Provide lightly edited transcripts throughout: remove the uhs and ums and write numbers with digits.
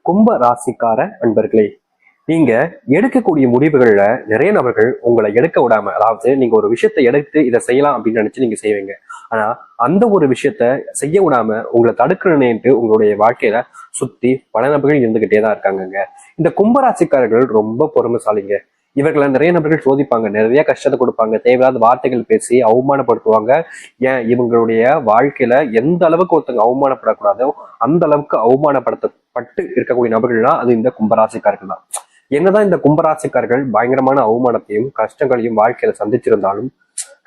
கும்ப ராசிக்கார அன்பர்களே, நீங்க எடுக்கக்கூடிய முடிவுகள்ல நிறைய நபர்கள் உங்களை எடுக்க விடாம, அதாவது நீங்க ஒரு விஷயத்த எடுத்து இதை செய்யலாம் அப்படின்னு நினைச்சு நீங்க செய்வீங்க. ஆனா அந்த ஒரு விஷயத்த செய்ய விடாம உங்களை தடுக்கணும்னுட்டு உங்களுடைய வாழ்க்கையில சுத்தி பல நபர்கள் இருந்துகிட்டே தான் இருக்காங்கங்க. இந்த கும்பராசிக்காரர்கள் ரொம்ப பொறுமைசாலிங்க. இவர்களை நிறைய நபர்கள் சோதிப்பாங்க, நிறைய கஷ்டத்தை கொடுப்பாங்க, தேவையில்லாத வார்த்தைகள் பேசி அவமானப்படுத்துவாங்க. ஏன் இவங்களுடைய வாழ்க்கையில எந்த அளவுக்கு ஒருத்தங்க அவமானப்படக்கூடாதோ அந்த அளவுக்கு அவமானப்படுத்தப்பட்டு இருக்கக்கூடிய நபர்கள்னா அது இந்த கும்பராசிக்காரர்கள் தான். என்னதான் இந்த கும்பராசிக்காரர்கள் பயங்கரமான அவமானத்தையும் கஷ்டங்களையும் வாழ்க்கையில சந்திச்சிருந்தாலும்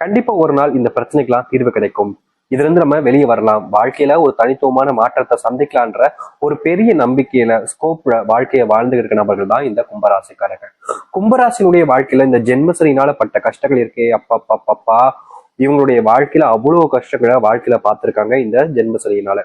கண்டிப்பா ஒரு நாள் இந்த பிரச்சனைக்கெல்லாம் தீர்வு கிடைக்கும். இதுல இருந்து நம்ம வெளியே வரலாம், வாழ்க்கையில ஒரு தனித்துவமான மாற்றத்தை சந்திக்கலான்ற ஒரு பெரிய நம்பிக்கையில ஸ்கோப்ல வாழ்க்கையை வாழ்ந்து இருக்க நபர்கள் தான் இந்த கும்பராசிக்காரர்கள். கும்பராசினுடைய வாழ்க்கையில இந்த ஜென்மசனினால பட்ட கஷ்டங்கள் இருக்கே, அப்பா இவங்களுடைய வாழ்க்கையில அவ்வளவு கஷ்டங்களை வாழ்க்கையில பார்த்திருக்காங்க இந்த ஜென்மசனியினால.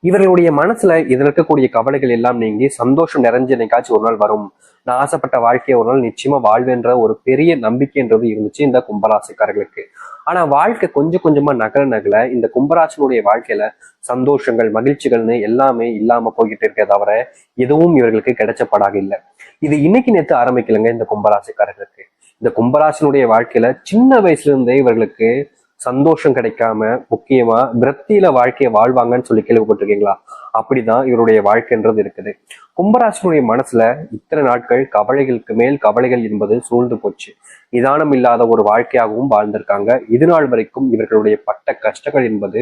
இவர்களுடைய மனசுல இதுல இருக்கக்கூடிய கவலைகள் எல்லாம் நீங்கி சந்தோஷம் நிறைஞ்ச என்னைக்காச்சும் ஒரு நாள் வரும், நான் ஆசைப்பட்ட வாழ்க்கையை ஒரு நாள் நிச்சயமா வாழ்வேன்ற ஒரு பெரிய நம்பிக்கைன்றது இருந்துச்சு இந்த கும்பராசிக்காரர்களுக்கு. ஆனா வாழ்க்கை கொஞ்சம் கொஞ்சமா நகர இந்த கும்பராசினுடைய வாழ்க்கையில சந்தோஷங்கள் மகிழ்ச்சிகள்னு எல்லாமே இல்லாம போய்கிட்டு இருக்கே தவிர எதுவும் இவர்களுக்கு கிடைச்சப்படாக இல்லை. இது இன்னைக்கு நேற்று ஆரம்பிக்கலைங்க இந்த கும்பராசிக்காரர்களுக்கு. இந்த கும்பராசினுடைய வாழ்க்கையில சின்ன வயசுல இருந்தே இவர்களுக்கு சந்தோஷம் கிடைக்காம முக்கியமா விரக்தியில வாழ்க்கையை வாழ்வாங்கன்னு சொல்லி கேள்விப்பட்டிருக்கீங்களா? அப்படிதான் இவருடைய வாழ்க்கைன்றது இருக்குது. கும்பராசினுடைய மனசுல இத்தனை நாட்கள் கவலைகளுக்கு மேல் கவலைகள் என்பது சூழ்ந்து போச்சு. நிதானம் இல்லாத ஒரு வாழ்க்கையாகவும் வாழ்ந்திருக்காங்க. இது நாள் வரைக்கும் இவர்களுடைய பட்ட கஷ்டங்கள் என்பது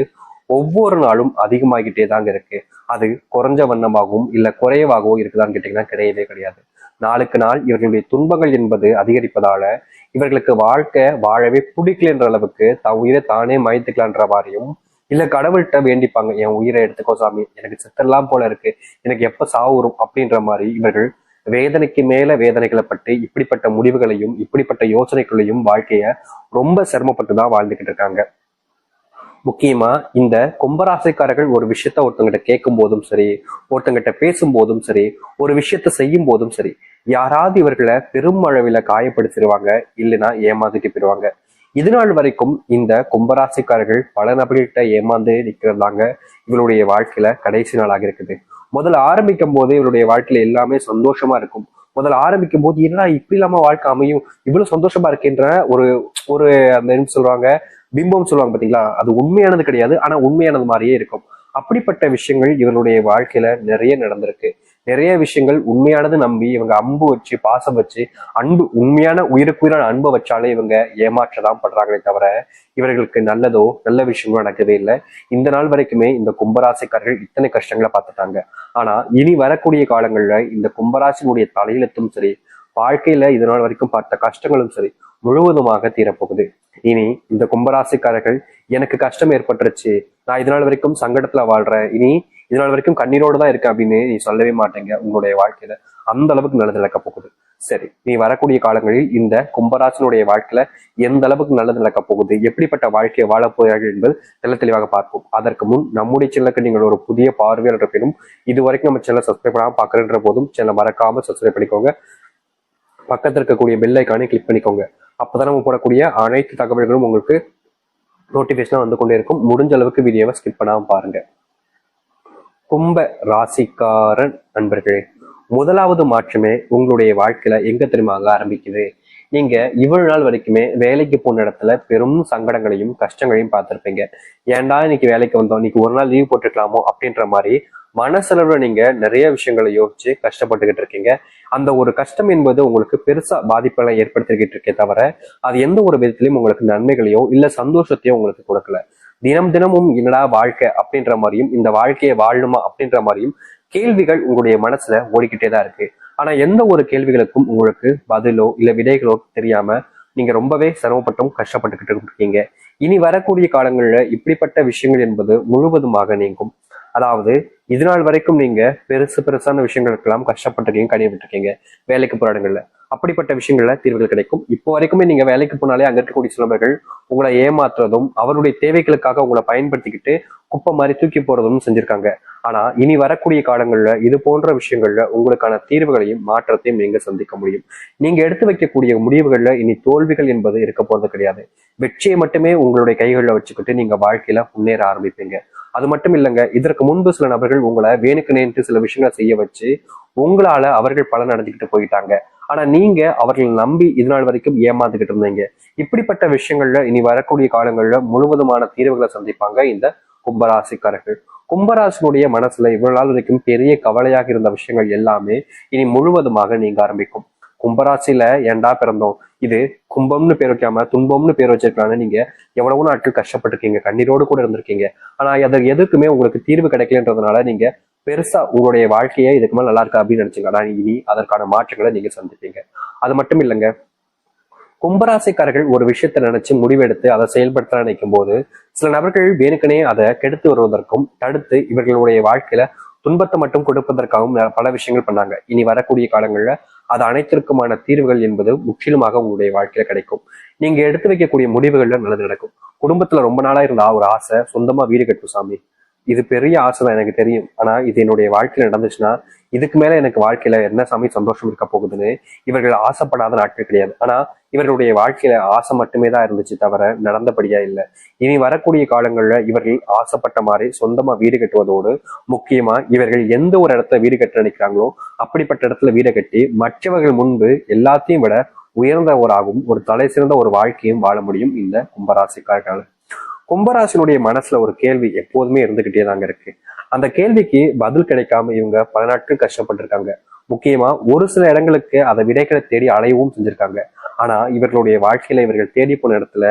ஒவ்வொரு நாளும் அதிகமாகிட்டே தாங்க இருக்கு. அது குறைஞ்ச வண்ணமாகவும் இல்ல குறைவாகவும் இருக்குதான்னு கேட்டீங்கன்னா கிடையவே கிடையாது. நாளுக்கு நாள் இவர்களுடைய துன்பங்கள் என்பது அதிகரிப்பதால இவர்களுக்கு வாழ்க்கை வாழவே பிடிக்கலன்ற அளவுக்கு உயிரை தானே மாய்த்துக்கலான்ற மாதிரியும் இல்ல கடவுள்கிட்ட வேண்டிப்பாங்க, என் உயிரை எடுத்துக்கோ சாமி, எனக்கு செத்தெல்லாம் போல இருக்கு, எனக்கு எப்ப சாவு வரும் அப்படின்ற மாதிரி இவர்கள் வேதனைக்கு மேல வேதனைகளை பட்டு இப்படிப்பட்ட முடிவுகளையும் இப்படிப்பட்ட யோசனைகளையும் வாழ்க்கைய ரொம்ப சிரமப்பட்டுதான் வாழ்ந்துகிட்டு இருக்காங்க. முக்கியமா இந்த கும்பராசிக்காரர்கள் ஒரு விஷயத்த ஒருத்தங்கிட்ட கேட்கும் போதும் சரி, ஒருத்தங்கிட்ட பேசும் போதும் சரி, ஒரு விஷயத்த செய்யும் போதும் சரி, யாராவது இவர்களை பெரும் அளவில் காயப்படுத்திடுவாங்க, இல்லைன்னா ஏமாத்திட்டு போயிடுவாங்க. இது நாள் வரைக்கும் இந்த கும்பராசிக்காரர்கள் பல நபர்கள்கிட்ட ஏமாந்து நிற்கிறதாங்க இவருடைய வாழ்க்கையில கடைசி நாளாக இருக்குது. முதல்ல ஆரம்பிக்கும் போது இவருடைய வாழ்க்கையில எல்லாமே சந்தோஷமா இருக்கும். முதல்ல ஆரம்பிக்கும் போது என்னடா இப்படி இல்லாம வாழ்க்கை அமையும், இவ்வளவு சந்தோஷமா இருக்கின்ற ஒரு ஒரு அந்த என்ன சொல்றாங்க, பிம்பம் சொல்லுவாங்க பாத்தீங்களா, அது உண்மையானது கிடையாது, ஆனா உண்மையானது மாதிரியே இருக்கும். அப்படிப்பட்ட விஷயங்கள் இவருடைய வாழ்க்கையில நிறைய நடந்திருக்கு. நிறைய விஷயங்கள் உண்மையானது நம்பி இவங்க அம்பு வச்சு பாசம் வச்சு அன்பு உண்மையான உயிருக்குயிரான அன்பை வச்சாலே இவங்க ஏமாற்றதான் படுறாங்களே தவிர இவர்களுக்கு நல்லதோ நல்ல விஷயங்களோ நடக்கவே இல்லை. இந்த நாள் வரைக்குமே இந்த கும்பராசிக்காரர்கள் இத்தனை கஷ்டங்களை பார்த்துட்டாங்க. ஆனா இனி வரக்கூடிய காலங்கள்ல இந்த கும்பராசினுடைய தலையெழுத்தும் சரி, வாழ்க்கையில இது நாள் வரைக்கும் பார்த்த கஷ்டங்களும் சரி முழுவதுமாக தீரப்போகுது. இனி இந்த கும்பராசிக்காரர்கள் எனக்கு கஷ்டம் ஏற்பட்டுருச்சு, நான் இதனால் வரைக்கும் சங்கடத்துல வாழ்றேன், இனி இதனால் வரைக்கும் கண்ணீரோடு தான் இருக்கேன் அப்படின்னு நீ சொல்லவே மாட்டேங்க. உங்களுடைய வாழ்க்கையில அந்த அளவுக்கு நல்லது நடக்க போகுது. சரி, நீ வரக்கூடிய காலங்களில் இந்த கும்பராசினுடைய வாழ்க்கையில எந்த அளவுக்கு நல்லது நடக்க போகுது, எப்படிப்பட்ட வாழ்க்கையை வாழ போகிறார்கள் என்பது தெளிவாக பார்ப்போம். அதற்கு முன் நம்முடைய சேனலுக்கு நீங்கள் ஒரு புதிய பார்வையாளர் இருப்பினும் இது வரைக்கும் நம்ம சேனலை சப்ஸ்கிரைப் பண்ணாம பார்க்கறன்ற போதும் சேனலை மறக்காம சப்ஸ்கிரைப் பண்ணிக்கோங்க. பக்கத்தில் இருக்கக்கூடிய பெல் ஐக்கானை கிளிக் பண்ணிக்கோங்க. அப்பதான் நம்ம போடக்கூடிய அனைத்து தகவல்களும் உங்களுக்கு நோட்டிபிகேஷனா வந்து கொண்டே இருக்கும். முடிஞ்ச அளவுக்கு வீடியோவை ஸ்கிப் பண்ணாம பாருங்க. கும்ப ராசிக்காரன் நண்பர்களே, முதலாவது மாற்றமே உங்களுடைய வாழ்க்கையில எங்க தெரியுமா ஆரம்பிக்குது? நீங்க இவ்வளவு நாள் வரைக்குமே வேலைக்கு போன இடத்துல பெரும் சங்கடங்களையும் கஷ்டங்களையும் பார்த்திருப்பீங்க. ஏன்டா இன்னைக்கு வேலைக்கு வந்தோம், இன்னைக்கு ஒரு நாள் லீவ் போட்டுக்கலாமோ அப்படின்ற மாதிரி மனசளவுல நீங்க நிறைய விஷயங்களை யோசிச்சு கஷ்டப்பட்டுக்கிட்டு இருக்கீங்க. அந்த ஒரு கஷ்டம் என்பது உங்களுக்கு பெருசா பாதிப்புகளை ஏற்படுத்திக்கிட்டு இருக்கே தவிர அது எந்த ஒரு விதத்திலையும் உங்களுக்கு நன்மைகளையோ இல்ல சந்தோஷத்தையோ உங்களுக்கு கொடுக்கல. தினமும் என்னடா வாழ்க்கை அப்படின்ற மாதிரியும் இந்த வாழ்க்கையை வாழணுமா அப்படின்ற மாதிரியும் கேள்விகள் உங்களுடைய மனசுல ஓடிக்கிட்டே தான் இருக்கு. ஆனா எந்த ஒரு கேள்விகளுக்கும் உங்களுக்கு பதிலோ இல்ல விடைகளோ தெரியாம நீங்க ரொம்பவே சிரமப்பட்டும் கஷ்டப்பட்டுக்கிட்டு இருக்கீங்க. இனி வரக்கூடிய காலங்கள்ல இப்படிப்பட்ட விஷயங்கள் என்பது முழுவதுமாக நீங்கும். அதாவது இது நாள் வரைக்கும் நீங்க பெருசான விஷயங்களுக்கெல்லாம் கஷ்டப்பட்டிருக்கீங்க, கனிவிட்டுருக்கீங்க வேலைக்கு போற இடங்கள்ல. அப்படிப்பட்ட விஷயங்கள்ல தீர்வுகள் கிடைக்கும். இப்போ வரைக்குமே நீங்க வேலைக்கு போனாலே அங்க இருக்கக்கூடிய சிலவர்கள் உங்களை ஏமாத்துறதும் அவருடைய தேவைகளுக்காக உங்களை பயன்படுத்திக்கிட்டு குப்பை மாதிரி தூக்கி போறதும் செஞ்சிருக்காங்க. ஆனா இனி வரக்கூடிய காலங்கள்ல இது போன்ற விஷயங்கள்ல உங்களுக்கான தீர்வுகளையும் மாற்றத்தையும் நீங்க சந்திக்க முடியும். நீங்க எடுத்து வைக்கக்கூடிய முடிவுகள்ல இனி தோல்விகள் என்பது இருக்க போறது கிடையாது. வெற்றியை மட்டுமே உங்களுடைய கைகளில் வச்சுக்கிட்டு நீங்க வாழ்க்கையில முன்னேற ஆரம்பிப்பீங்க. அது மட்டும் இல்லைங்க, இதற்கு முன்பு சில நபர்கள் உங்களை வேணுக்கு நேர்த்து சில விஷயங்களை செய்ய வச்சு உங்களால அவர்கள் பலன் அடைஞ்சுக்கிட்டு போயிட்டாங்க. ஆனா நீங்க அவர்களை நம்பி இது நாள் வரைக்கும் ஏமாந்துகிட்டு இருந்தீங்க. இப்படிப்பட்ட விஷயங்கள்ல இனி வரக்கூடிய காலங்கள்ல முழுவதுமான தீர்வுகளை சந்திப்பாங்க இந்த கும்பராசிக்காரர்கள். கும்பராசினுடைய மனசுல இவ்வளவு நாள் வரைக்கும் பெரிய கவலையாக இருந்த விஷயங்கள் எல்லாமே இனி முழுவதுமாக நீங்க ஆரம்பிக்கும். கும்பராசியில ஏண்டா பிறந்தோம், இது கும்பம்னு பேர் வைக்காம துன்பம்னு பேர் வச்சிருக்கலாம்னு நீங்க எவ்வளவோ நாட்கள் கஷ்டப்பட்டிருக்கீங்க, கண்ணீரோடு கூட இருந்திருக்கீங்க. ஆனா அது எதுக்குமே உங்களுக்கு தீர்வு கிடைக்கலன்றதுனால நீங்க பெருசா உங்களுடைய வாழ்க்கையை இதுக்கு மேல நல்லா இருக்கா அப்படின்னு நினைச்சீங்க. ஆனா இனி அதற்கான மாற்றங்களை நீங்க சந்திப்பீங்க. அது மட்டும் இல்லைங்க, கும்பராசிக்காரர்கள் ஒரு விஷயத்தை நினைச்சு முடிவெடுத்து அதை செயல்படுத்த நினைக்கும் போது சில நபர்கள் வேணுக்கனே அதை கெடுத்து வருவதற்கும் தடுத்து இவர்களுடைய வாழ்க்கையில துன்பத்தை மட்டும் கொடுப்பதற்காகவும் பல விஷயங்கள் பண்ணாங்க. இனி வரக்கூடிய காலங்கள்ல அது அனைத்திற்குமான தீர்வுகள் என்பது முற்றிலுமாக உங்களுடைய வாழ்க்கையில கிடைக்கும். நீங்க எடுத்து வைக்கக்கூடிய முடிவுகள்ல நல்லது நடக்கும். குடும்பத்துல ரொம்ப நாளா இருந்த ஒரு ஆசை, சொந்தமா வீடு கட்டும் சாமி, இது பெரிய ஆசை தான் எனக்கு தெரியும். ஆனா இது என்னுடைய வாழ்க்கையில நடந்துச்சுன்னா இதுக்கு மேல எனக்கு வாழ்க்கையில என்ன சாமி சந்தோஷம் இருக்க போகுதுன்னு இவர்கள் ஆசைப்படாத நாட்கள் கிடையாது. ஆனா இவர்களுடைய வாழ்க்கையில ஆசை மட்டுமே தான் இருந்துச்சு தவிர நடந்தபடியா இல்லை. இனி வரக்கூடிய காலங்கள்ல இவர்கள் ஆசைப்பட்ட மாதிரி சொந்தமா வீடு கட்டுவதோடு முக்கியமா இவர்கள் எந்த ஒரு இடத்துல வீடு கட்ட நினைக்கிறாங்களோ அப்படிப்பட்ட இடத்துல வீடு கட்டி மற்றவர்கள் முன்பு எல்லாத்தையும் விட உயர்ந்தவராகவும் ஒரு தலை சிறந்த ஒரு வாழ்க்கையும் வாழ முடியும் இந்த கும்பராசிக்காரர்கள். கும்பராசினுடைய மனசுல ஒரு கேள்வி எப்போதுமே இருந்துகிட்டே தாங்க இருக்கு. அந்த கேள்விக்கு பதில் கிடைக்காம இவங்க பல நாட்கள் கஷ்டப்பட்டிருக்காங்க. முக்கியமா ஒரு சில இடங்களுக்கு அதை விடைகளை தேடி அலையவும் செஞ்சிருக்காங்க. ஆனா இவர்களுடைய வாழ்க்கையில இவர்கள் தேடி போன இடத்துல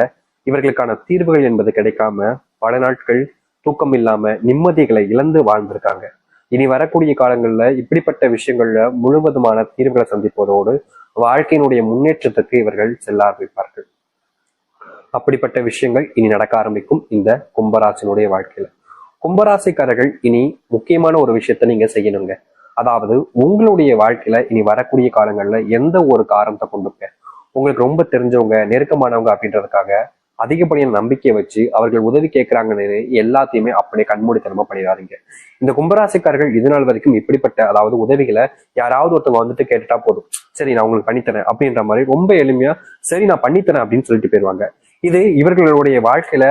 இவர்களுக்கான தீர்வுகள் என்பது கிடைக்காம பல நாட்கள் தூக்கம் இல்லாம நிம்மதிகளை இழந்து வாழ்ந்திருக்காங்க. இனி வரக்கூடிய காலங்கள்ல இப்படிப்பட்ட விஷயங்கள்ல முழுவதுமான தீர்வுகளை சந்திப்பதோடு வாழ்க்கையினுடைய முன்னேற்றத்துக்கு இவர்கள் செல்ல ஆரம்பிப்பார்கள். அப்படிப்பட்ட விஷயங்கள் இனி நடக்க ஆரம்பிக்கும் இந்த கும்பராசினுடைய வாழ்க்கையில. கும்பராசிக்காரர்கள் இனி முக்கியமான ஒரு விஷயத்த நீங்க செய்யணுங்க. அதாவது உங்களுடைய வாழ்க்கையில இனி வரக்கூடிய காலங்கள்ல எந்த ஒரு காரணத்தை கொண்டுங்க உங்களுக்கு ரொம்ப தெரிஞ்சவங்க நெருக்கமானவங்க அப்படின்றதுக்காக அதிகப்படியான நம்பிக்கையை வச்சு அவர்கள் உதவி கேட்கிறாங்கன்னு எல்லாத்தையுமே அப்படியே கண்மூடித்தனமா பண்ணிடாதீங்க. இந்த கும்பராசிக்காரர்கள் இது நாள் வரைக்கும் இப்படிப்பட்ட அதாவது உதவிகளை யாராவது ஒருத்தவங்க வந்துட்டு கேட்டுட்டா போதும், சரி நான் உங்களுக்கு பண்ணித்தரேன் அப்படின்ற மாதிரி ரொம்ப எளிமையா சரி நான் பண்ணித்தரேன் அப்படின்னு சொல்லிட்டு போயிருவாங்க. இது இவர்களுடைய வாழ்க்கையில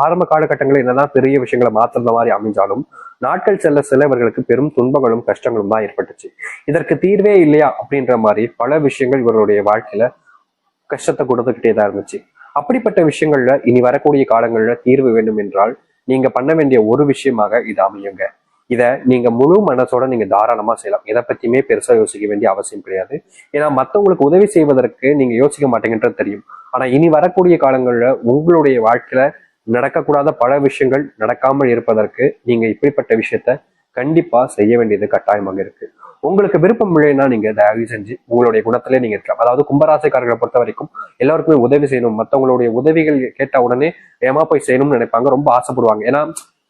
ஆரம்ப காலகட்டங்களில் என்னதான் பெரிய விஷயங்களை மாத்துற மாதிரி அமைஞ்சாலும் நாட்கள் செல்ல செல்ல இவர்களுக்கு பெரும் துன்பங்களும் கஷ்டங்களும் தான் ஏற்பட்டுச்சு. இதற்கு தீர்வே இல்லையா அப்படின்ற மாதிரி பல விஷயங்கள் இவர்களுடைய வாழ்க்கையில கஷ்டத்தை கொடுத்துக்கிட்டே தான் இருந்துச்சு. அப்படிப்பட்ட விஷயங்கள்ல இனி வரக்கூடிய காலங்கள்ல தீர்வு வேண்டும் என்றால் நீங்க பண்ண வேண்டிய ஒரு விஷயமாக இது அமையுங்க. இத நீங்க முழு மனசோட நீங்க தாராளமா செய்யலாம். எதை பத்தியுமே பெருசா யோசிக்க வேண்டிய அவசியம் கிடையாது. ஏன்னா மத்தவங்களுக்கு உதவி செய்வதற்கு நீங்க யோசிக்க மாட்டீங்கன்றது தெரியும். ஆனா இனி வரக்கூடிய காலங்கள்ல உங்களுடைய வாழ்க்கையில நடக்கக்கூடாத பல விஷயங்கள் நடக்காமல் இருப்பதற்கு நீங்க இப்படிப்பட்ட விஷயத்த கண்டிப்பா செய்ய வேண்டியது கட்டாயமாக இருக்கு. உங்களுக்கு விருப்பம் இல்லைன்னா நீங்க தயவு செஞ்சு உங்களுடைய குணத்திலே நீங்க இருக்கலாம். அதாவது கும்பராசிக்காரர்களை பொறுத்த வரைக்கும் எல்லாருக்குமே உதவி செய்யணும், மற்றவங்களுடைய உதவிகள் கேட்ட உடனே ஏமா போய் செய்யணும்னு நினைப்பாங்க, ரொம்ப ஆசைப்படுவாங்க. ஏன்னா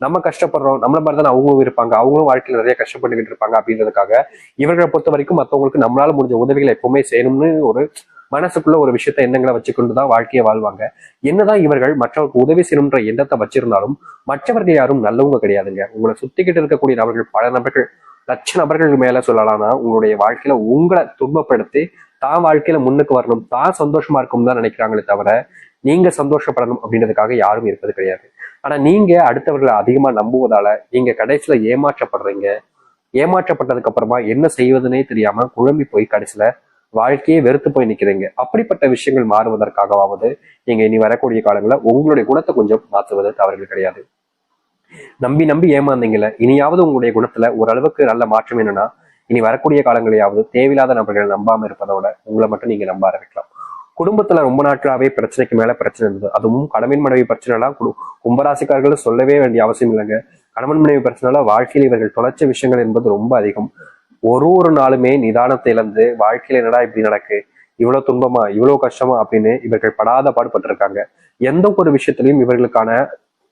நம்ம கஷ்டப்படுறோம், நம்மள மாதிரி தான் அவங்களும் இருப்பாங்க, அவங்களும் வாழ்க்கையில் நிறைய கஷ்டப்பட்டுக்கிட்டு இருப்பாங்க அப்படின்றதுக்காக இவர்களை பொறுத்த வரைக்கும் மற்றவங்களுக்கு நம்மளால முடிஞ்ச உதவிகளை எப்பவுமே செய்யணும்னு ஒரு மனசுக்குள்ள ஒரு விஷயத்த எண்ணங்களை வச்சுக்கொண்டுதான் வாழ்க்கையை வாழ்வாங்க. என்னதான் இவர்கள் மற்றவர்களுக்கு உதவி செய்யணும்ன்ற எண்ணத்தை வச்சிருந்தாலும் மற்றவர்கள் யாரும் நல்லவங்க கிடையாதுங்க. உங்களை சுத்திக்கிட்டு இருக்கக்கூடிய நபர்கள் பல நபர்கள் லட்ச நபர்கள் மேல சொல்லலாம்னா உங்களுடைய வாழ்க்கையில உங்களை துன்பப்படுத்தி தான் வாழ்க்கையில முன்னுக்கு வரணும், தான் சந்தோஷமா இருக்கும் தான் நினைக்கிறாங்களே தவிர நீங்க சந்தோஷப்படணும் அப்படின்றதுக்காக யாரும் இருப்பது கிடையாது. ஆனா நீங்க அடுத்தவர்களை அதிகமா நம்புவதால நீங்க கடைசியில ஏமாற்றப்படுறீங்க. ஏமாற்றப்பட்டதுக்கு அப்புறமா என்ன செய்வதுன்னே தெரியாம குழம்பி போய் கடைசியில வாழ்க்கையே வெறுத்து போய் நிக்கிறீங்க. அப்படிப்பட்ட விஷயங்கள் மாறுவதற்காகவாவது நீங்க இனி வரக்கூடிய காலங்களில் உங்களுடைய குணத்தை கொஞ்சம் மாற்றுவது தவறுகள் கிடையாது. நம்பி நம்பி ஏமாந்தீங்கல்ல, இனியாவது உங்களுடைய குணத்துல ஓரளவுக்கு நல்ல மாற்றம் என்னன்னா இனி வரக்கூடிய காலங்களையாவது தேவையில்லாத நபர்களை நம்பாம இருப்பதோட உங்களை மட்டும் நீங்க நம்ப ஆரம்பிக்கலாம். குடும்பத்துல ரொம்ப நாட்களாவே பிரச்சனைக்கு மேல பிரச்சனை இருந்தது, அதுவும் கணவன் மனைவி பிரச்சனைலாம் கும்பராசிக்காரர்கள் சொல்லவே வேண்டிய அவசியம் இல்லைங்க. கணவன் மனைவி பிரச்சனைல வாழ்க்கையில் இவர்கள் தொலைச்ச விஷயங்கள் என்பது ரொம்ப அதிகம். ஒரு நாளுமே நிதானத்தை இழந்து வாழ்க்கையில என்னடா இப்படி நடக்கு, இவ்வளவு துன்பமா இவ்வளவு கஷ்டமா அப்படின்னு இவர்கள் படாத பாடுபட்டிருக்காங்க. எந்த ஒரு விஷயத்திலையும் இவர்களுக்கான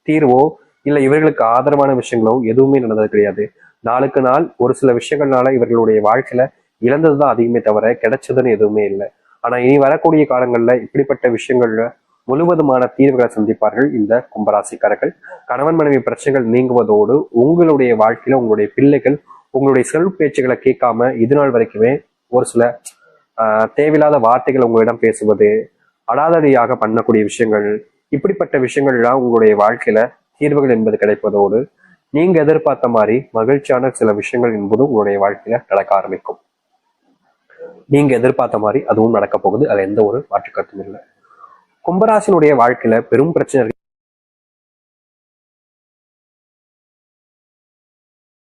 தீர்வோ இல்ல இவர்களுக்கு ஆதரவான விஷயங்களோ எதுவுமே நடந்தது கிடையாது. நாளுக்கு நாள் ஒரு சில விஷயங்கள்னால இவர்களுடைய வாழ்க்கையில இழந்ததுதான் அதிகமே தவிர கிடைச்சதுன்னு எதுவுமே இல்லை. ஆனா இனி வரக்கூடிய காலங்கள்ல இப்படிப்பட்ட விஷயங்கள்ல முழுவதுமான தீர்வுகளை சந்திப்பார்கள் இந்த கும்பராசிக்காரர்கள். கணவன் மனைவி பிரச்சனைகள் நீங்குவதோடு உங்களுடைய வாழ்க்கையில உங்களுடைய பிள்ளைகள் உங்களுடைய செல்வ பேச்சுகளை கேட்காம இது நாள் வரைக்குமே ஒரு சில தேவையில்லாத வார்த்தைகள் உங்களிடம் பேசுவது, அடாதடியாக பண்ணக்கூடிய விஷயங்கள், இப்படிப்பட்ட விஷயங்கள்லாம் உங்களுடைய வாழ்க்கையில தீர்வுகள் என்பது கிடைப்பதோடு நீங்க எதிர்பார்த்த மாதிரி மகிழ்ச்சியான சில விஷயங்கள் என்பதும் உங்களுடைய வாழ்க்கையில நடக்க ஆரம்பிக்கும். நீங்க எதிர்பார்த்த மாதிரி அதுவும் நடக்க போகுது. அது எந்த ஒரு மாற்று கருத்தும் இல்லை. கும்பராசினுடைய வாழ்க்கையில பெரும் பிரச்சனை